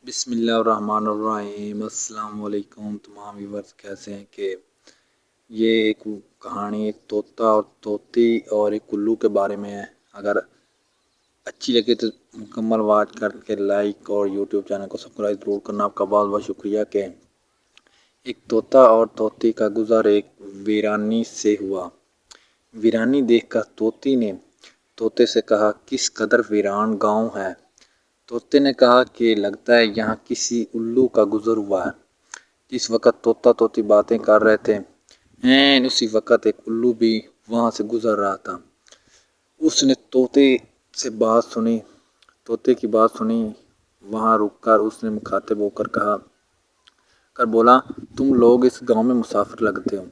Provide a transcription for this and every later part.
बिस्मिल्लाहिर्रहमानिर्रहीम। अस्सलाम वालेकुम तमाम व्यूअर्स, कैसे हैं कि ये एक कहानी एक तोता और तोती और एक उल्लू के बारे में है। अगर अच्छी लगे तो मुकम्मल वाच करके लाइक और यूट्यूब चैनल को सब्सक्राइब जरूर करना। आपका बहुत बहुत शुक्रिया। कि एक तोता और तोती का गुज़र एक वीरानी से हुआ। वीरानी देखकर तोती ने तोते से कहा, किस कदर वीरान गांव है। तोते ने कहा कि लगता है यहाँ किसी उल्लू का गुजर हुआ है। जिस वक़्त तोता तोती बातें कर रहे थे, ऐन उसी वक़्त एक उल्लू भी वहाँ से गुजर रहा था। उसने तोते की बात सुनी। वहाँ रुककर उसने मुखातिब होकर बोला, तुम लोग इस गांव में मुसाफिर लगते हो।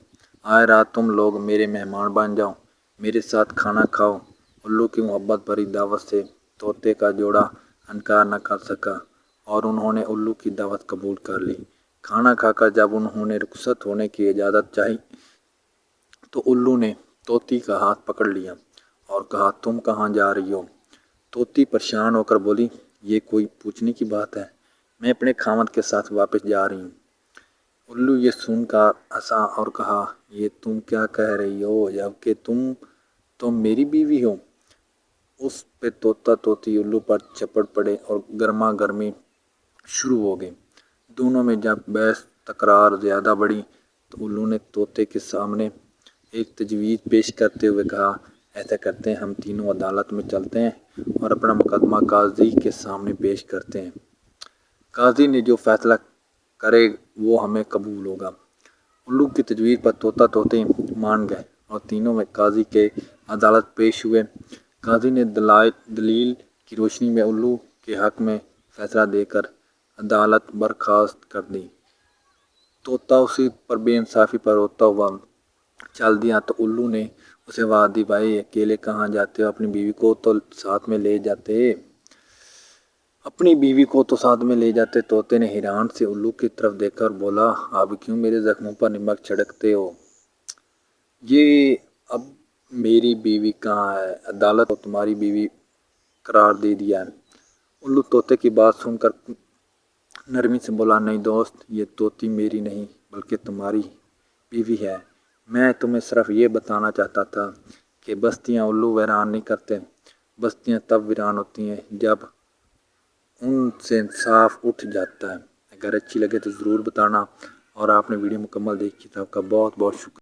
आए रात तुम लोग मेरे मेहमान बन जाओ, मेरे साथ खाना खाओ। उल्लू की मोहब्बत भरी दावत से तोते का जोड़ा इनकार न कर सका और उन्होंने उल्लू की दावत कबूल कर ली। खाना खाकर जब उन्होंने रुखसत होने की इजाज़त चाही तो उल्लू ने तोती का हाथ पकड़ लिया और कहा, तुम कहाँ जा रही हो। तोती परेशान होकर बोली, ये कोई पूछने की बात है, मैं अपने खामद के साथ वापस जा रही हूँ। उल्लू ये सुनकर हंसा और कहा, ये तुम क्या कह रही हो, जबकि तुम तो मेरी बीवी हो। उस पे तोता तोती उल्लू पर चपड़ पड़े और गर्मा गर्मी शुरू हो गई। दोनों में जब बहस तकरार ज़्यादा बढ़ी तो उल्लू ने तोते के सामने एक तजवीज़ पेश करते हुए कहा, ऐसा करते हैं, हम तीनों अदालत में चलते हैं और अपना मुकदमा काजी के सामने पेश करते हैं। काजी ने जो फैसला करे वो हमें कबूल होगा। उल्लू की तजवीज़ पर तोता तोती मान गए और तीनों में काजी के अदालत पेश हुए। काजी ने दलील की रोशनी में उल्लू के हक में फैसला देकर अदालत बर्खास्त कर दी। तोता उसी पर बेइंसाफ़ी पर रोता हुआ चल दिया तो उल्लू ने उसे आवाज़ दी, भाई अकेले कहाँ जाते हो, अपनी बीवी को तो साथ में ले जाते। तोते ने हैरान से उल्लू की तरफ देखकर बोला, आप क्यों मेरे जख्मों पर नमक छिड़कते हो। ये अब मेरी बीवी कहाँ है, अदालत तो तुम्हारी बीवी करार दे दिया है। उल्लू तोते की बात सुनकर नरमी से बोला, नहीं दोस्त, ये तोती मेरी नहीं बल्कि तुम्हारी बीवी है। मैं तुम्हें सिर्फ ये बताना चाहता था कि बस्तियाँ उल्लू वीरान नहीं करते। बस्तियाँ तब वीरान होती हैं जब उनसे इंसाफ उठ जाता है। अगर अच्छी लगे तो ज़रूर बताना और आपने वीडियो मुकम्मल देखी तो आपका बहुत बहुत शुक्रिया।